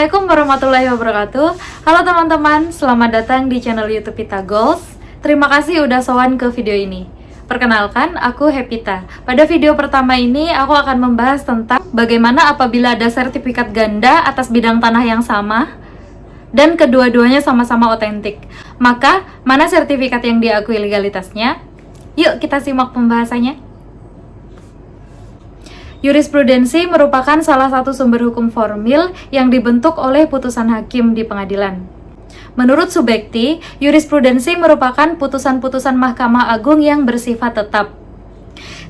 Assalamualaikum warahmatullahi wabarakatuh. Halo teman-teman, selamat datang di channel YouTube Pita Goals. Terima kasih udah sowan ke video ini. Perkenalkan, aku Hepita. Pada video pertama ini, aku akan membahas tentang bagaimana apabila ada sertifikat ganda atas bidang tanah yang sama dan kedua-duanya sama-sama otentik. Maka, mana sertifikat yang diakui legalitasnya? Yuk kita simak pembahasannya. Jurisprudensi merupakan salah satu sumber hukum formil yang dibentuk oleh putusan hakim di pengadilan. Menurut Subekti, jurisprudensi merupakan putusan-putusan Mahkamah Agung yang bersifat tetap.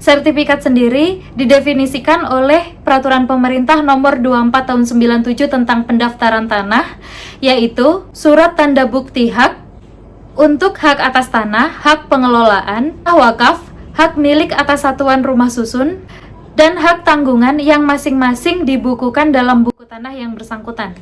Sertifikat sendiri didefinisikan oleh Peraturan Pemerintah Nomor 24 Tahun 97 tentang pendaftaran tanah, yaitu surat tanda bukti hak untuk hak atas tanah, hak pengelolaan, wakaf, hak milik atas satuan rumah susun, dan hak tanggungan yang masing-masing dibukukan dalam buku tanah yang bersangkutan.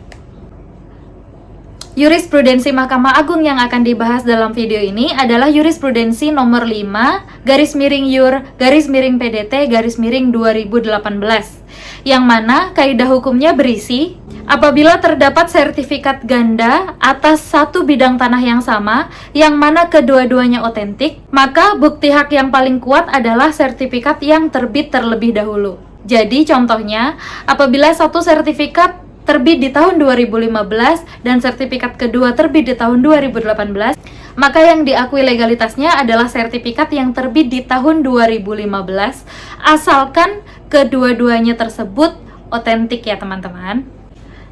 Jurisprudensi Mahkamah Agung yang akan dibahas dalam video ini adalah jurisprudensi nomor 5/PDT/2018, yang mana kaidah hukumnya berisi apabila terdapat sertifikat ganda atas satu bidang tanah yang sama, yang mana kedua-duanya otentik, maka bukti hak yang paling kuat adalah sertifikat yang terbit terlebih dahulu. Jadi contohnya, apabila satu sertifikat terbit di tahun 2015 dan sertifikat kedua terbit di tahun 2018, maka yang diakui legalitasnya adalah sertifikat yang terbit di tahun 2015, asalkan kedua-duanya tersebut otentik ya teman-teman.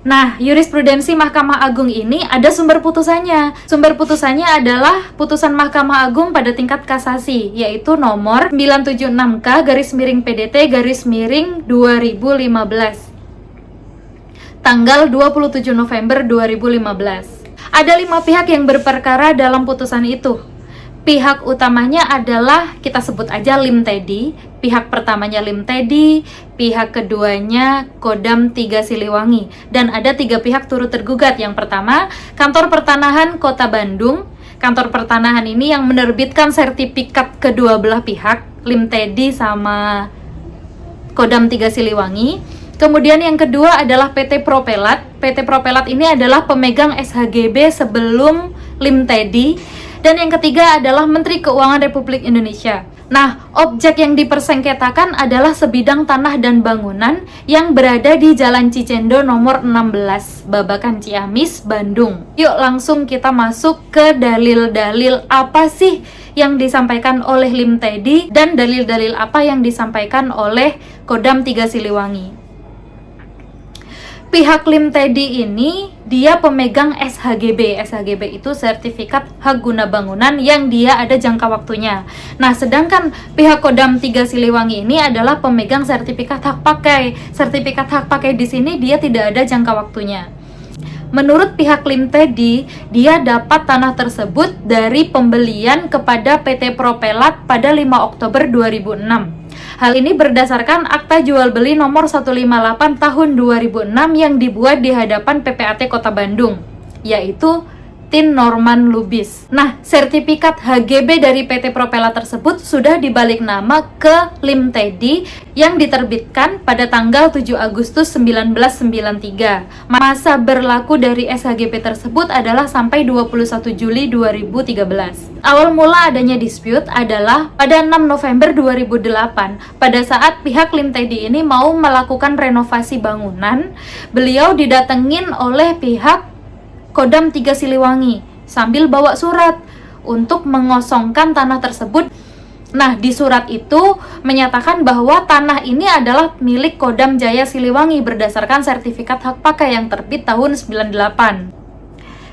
Nah, jurisprudensi Mahkamah Agung ini ada sumber putusannya. Sumber putusannya adalah putusan Mahkamah Agung pada tingkat kasasi, yaitu nomor 976K/PDT/2015 tanggal 27 November 2015. Ada 5 pihak yang berperkara dalam putusan itu. Pihak utamanya adalah, kita sebut aja Lim Tedi. Pihak pertamanya Lim Tedi, pihak keduanya Kodam 3 Siliwangi. Dan ada 3 pihak turut tergugat. Yang pertama, Kantor Pertanahan Kota Bandung. Kantor Pertanahan ini yang menerbitkan sertifikat kedua belah pihak, Lim Tedi sama Kodam 3 Siliwangi. Kemudian yang kedua adalah PT Propelat. PT Propelat ini adalah pemegang SHGB sebelum Lim Tedi. Dan yang ketiga adalah Menteri Keuangan Republik Indonesia. Nah, objek yang dipersengketakan adalah sebidang tanah dan bangunan yang berada di Jalan Cicendo nomor 16, Babakan Ciamis, Bandung. Yuk langsung kita masuk ke dalil-dalil apa sih yang disampaikan oleh Lim Tedi dan dalil-dalil apa yang disampaikan oleh Kodam 3 Siliwangi. Pihak Lim Tedi ini dia pemegang SHGB. SHGB itu sertifikat hak guna bangunan yang dia ada jangka waktunya. Nah, sedangkan pihak Kodam 3 Siliwangi ini adalah pemegang sertifikat hak pakai. Sertifikat hak pakai di sini dia tidak ada jangka waktunya. Menurut pihak Lim Tedi, dia dapat tanah tersebut dari pembelian kepada PT Propelat pada 5 Oktober 2006. Hal ini berdasarkan Akta Jual Beli nomor 158 tahun 2006 yang dibuat di hadapan PPAT Kota Bandung, yaitu Tin Norman Lubis. Nah, sertifikat HGB dari PT Propelat tersebut sudah dibalik nama ke Lim Tedi yang diterbitkan pada tanggal 7 Agustus 1993. Masa berlaku dari SHGB tersebut adalah sampai 21 Juli 2013. Awal mula adanya dispute adalah pada 6 November 2008, pada saat pihak Lim Tedi ini mau melakukan renovasi bangunan, beliau didatengin oleh pihak Kodam 3 Siliwangi sambil bawa surat untuk mengosongkan tanah tersebut. Nah, di surat itu menyatakan bahwa tanah ini adalah milik Kodam Jaya Siliwangi berdasarkan sertifikat hak pakai yang terbit tahun 98.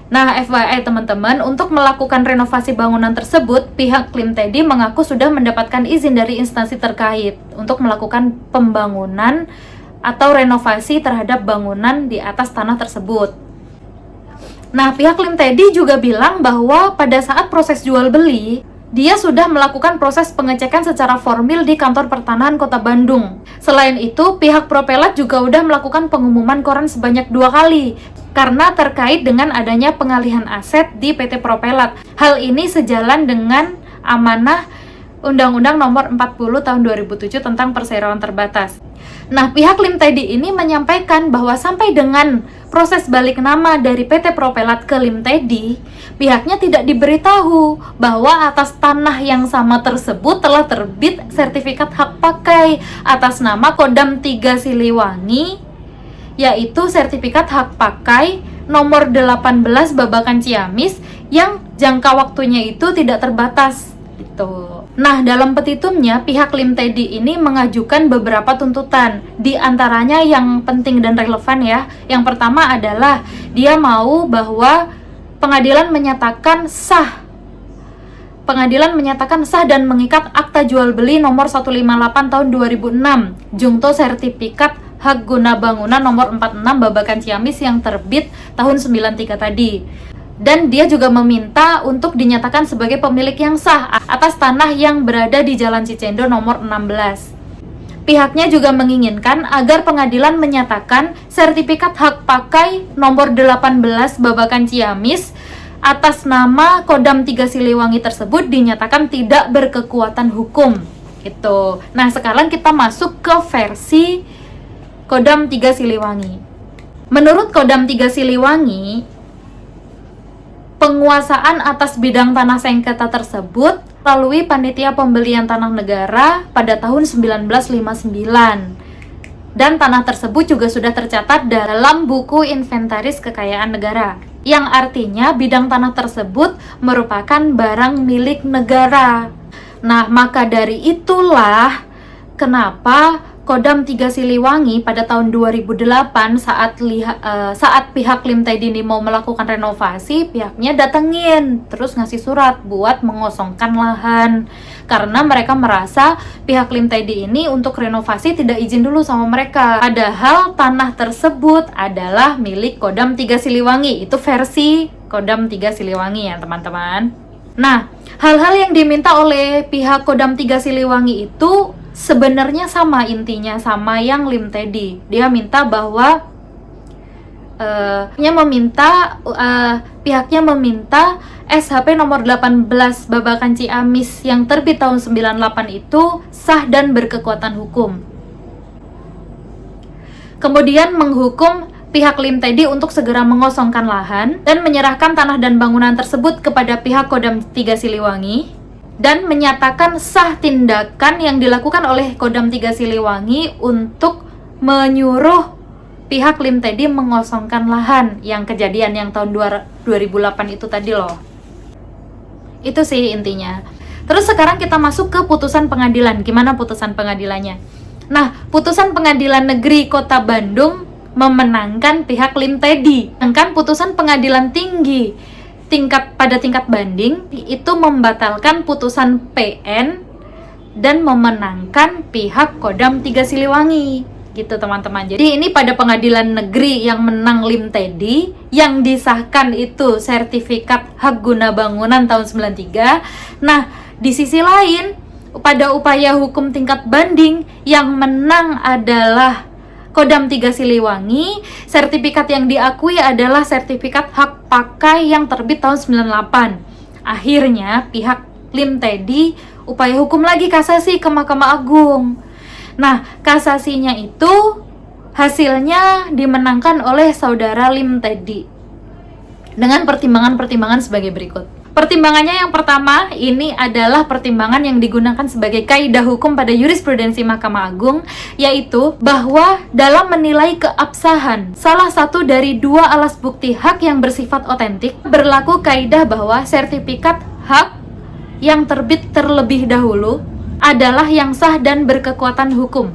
Nah, FYI teman-teman, untuk melakukan renovasi bangunan tersebut, pihak Lim Tedi mengaku sudah mendapatkan izin dari instansi terkait untuk melakukan pembangunan atau renovasi terhadap bangunan di atas tanah tersebut. Nah, pihak Lim Tedi juga bilang bahwa pada saat proses jual beli, dia sudah melakukan proses pengecekan secara formil di Kantor Pertanahan Kota Bandung. Selain itu, pihak Propelat juga sudah melakukan pengumuman koran sebanyak 2 kali karena terkait dengan adanya pengalihan aset di PT Propelat. Hal ini sejalan dengan amanah Undang-Undang Nomor 40 Tahun 2007 tentang perseroan terbatas. Nah, pihak Lim Tedi ini menyampaikan bahwa sampai dengan proses balik nama dari PT Propelat ke Lim Tedi, pihaknya tidak diberitahu bahwa atas tanah yang sama tersebut telah terbit sertifikat hak pakai atas nama Kodam 3 Siliwangi, yaitu sertifikat hak pakai nomor 18 Babakan Ciamis yang jangka waktunya itu tidak terbatas gitu. Nah, dalam petitumnya pihak Lim Tedi ini mengajukan beberapa tuntutan, di antaranya yang penting dan relevan ya. Yang pertama adalah dia mau bahwa pengadilan menyatakan sah dan mengikat akta jual beli nomor 158 tahun 2006 Jungto sertifikat hak guna bangunan nomor 46 Babakan Ciamis yang terbit tahun 93 tadi. Dan dia juga meminta untuk dinyatakan sebagai pemilik yang sah atas tanah yang berada di Jalan Cicendo nomor 16. Pihaknya juga menginginkan agar pengadilan menyatakan sertifikat hak pakai nomor 18 Babakan Ciamis atas nama Kodam 3 Siliwangi tersebut dinyatakan tidak berkekuatan hukum. Gitu. Nah, sekarang kita masuk ke versi Kodam 3 Siliwangi. Menurut Kodam 3 Siliwangi, penguasaan atas bidang tanah sengketa tersebut melalui Panitia Pembelian Tanah Negara pada tahun 1959. Dan tanah tersebut juga sudah tercatat dalam buku inventaris kekayaan negara, yang artinya bidang tanah tersebut merupakan barang milik negara. Nah, maka dari itulah kenapa Kodam 3 Siliwangi pada tahun 2008 saat pihak Lim Tedi ini mau melakukan renovasi, pihaknya datengin terus ngasih surat buat mengosongkan lahan karena mereka merasa pihak Lim Tedi ini untuk renovasi tidak izin dulu sama mereka, padahal tanah tersebut adalah milik Kodam 3 Siliwangi. Itu versi Kodam 3 Siliwangi ya teman-teman. Nah, hal-hal yang diminta oleh pihak Kodam 3 Siliwangi itu sebenarnya sama intinya sama yang Lim Tedi. Dia minta bahwa pihaknya meminta SHP nomor 18 Babakan Ciamis yang terbit tahun 98 itu sah dan berkekuatan hukum. Kemudian menghukum pihak Lim Tedi untuk segera mengosongkan lahan dan menyerahkan tanah dan bangunan tersebut kepada pihak Kodam 3 Siliwangi, dan menyatakan sah tindakan yang dilakukan oleh Kodam 3 Siliwangi untuk menyuruh pihak Lim Tedi mengosongkan lahan yang kejadian yang tahun 2008 itu tadi loh. Itu sih intinya. Terus sekarang kita masuk ke putusan pengadilan. Gimana putusan pengadilannya? Nah, putusan Pengadilan Negeri Kota Bandung memenangkan pihak Lim Tedi. Sedangkan putusan Pengadilan Tinggi pada tingkat banding itu membatalkan putusan PN dan memenangkan pihak Kodam 3 Siliwangi gitu teman-teman. Jadi ini pada pengadilan negeri yang menang Lim Tedi, yang disahkan itu sertifikat hak guna bangunan tahun 93. Nah, di sisi lain pada upaya hukum tingkat banding yang menang adalah Kodam 3 Siliwangi. Sertifikat yang diakui adalah sertifikat hak pakai yang terbit tahun 98. Akhirnya pihak Lim Tedi upaya hukum lagi kasasi ke Mahkamah Agung. Nah, kasasinya itu hasilnya dimenangkan oleh saudara Lim Tedi dengan pertimbangan-pertimbangan sebagai berikut. Pertimbangannya yang pertama, ini adalah pertimbangan yang digunakan sebagai kaidah hukum pada jurisprudensi Mahkamah Agung, yaitu bahwa dalam menilai keabsahan salah satu dari dua alas bukti hak yang bersifat otentik, berlaku kaidah bahwa sertifikat hak yang terbit terlebih dahulu adalah yang sah dan berkekuatan hukum.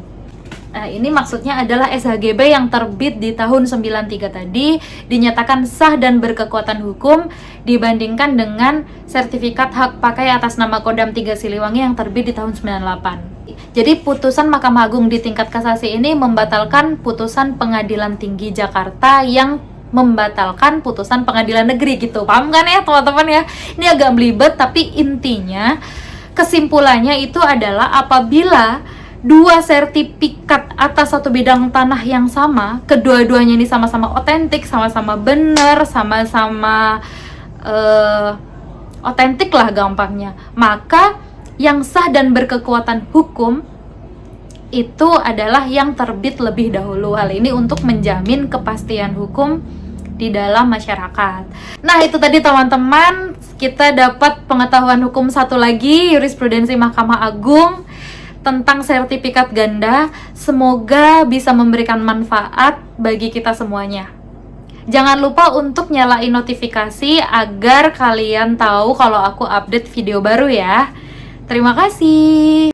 Nah, ini maksudnya adalah SHGB yang terbit di tahun 93 tadi dinyatakan sah dan berkekuatan hukum dibandingkan dengan sertifikat hak pakai atas nama Kodam 3 Siliwangi yang terbit di tahun 98. Jadi putusan Mahkamah Agung di tingkat kasasi ini membatalkan putusan Pengadilan Tinggi Jakarta yang membatalkan putusan Pengadilan Negeri gitu. Paham kan ya teman-teman ya? Ini agak belibet tapi intinya kesimpulannya itu adalah apabila dua sertifikat atas satu bidang tanah yang sama, kedua-duanya ini sama-sama otentik, sama-sama benar, sama-sama otentik lah gampangnya, maka yang sah dan berkekuatan hukum itu adalah yang terbit lebih dahulu. Hal ini untuk menjamin kepastian hukum di dalam masyarakat. Nah, itu tadi teman-teman, kita dapat pengetahuan hukum satu lagi, jurisprudensi Mahkamah Agung tentang sertifikat ganda. Semoga bisa memberikan manfaat bagi kita semuanya. Jangan lupa untuk nyalain notifikasi agar kalian tahu kalau aku update video baru ya. Terima kasih.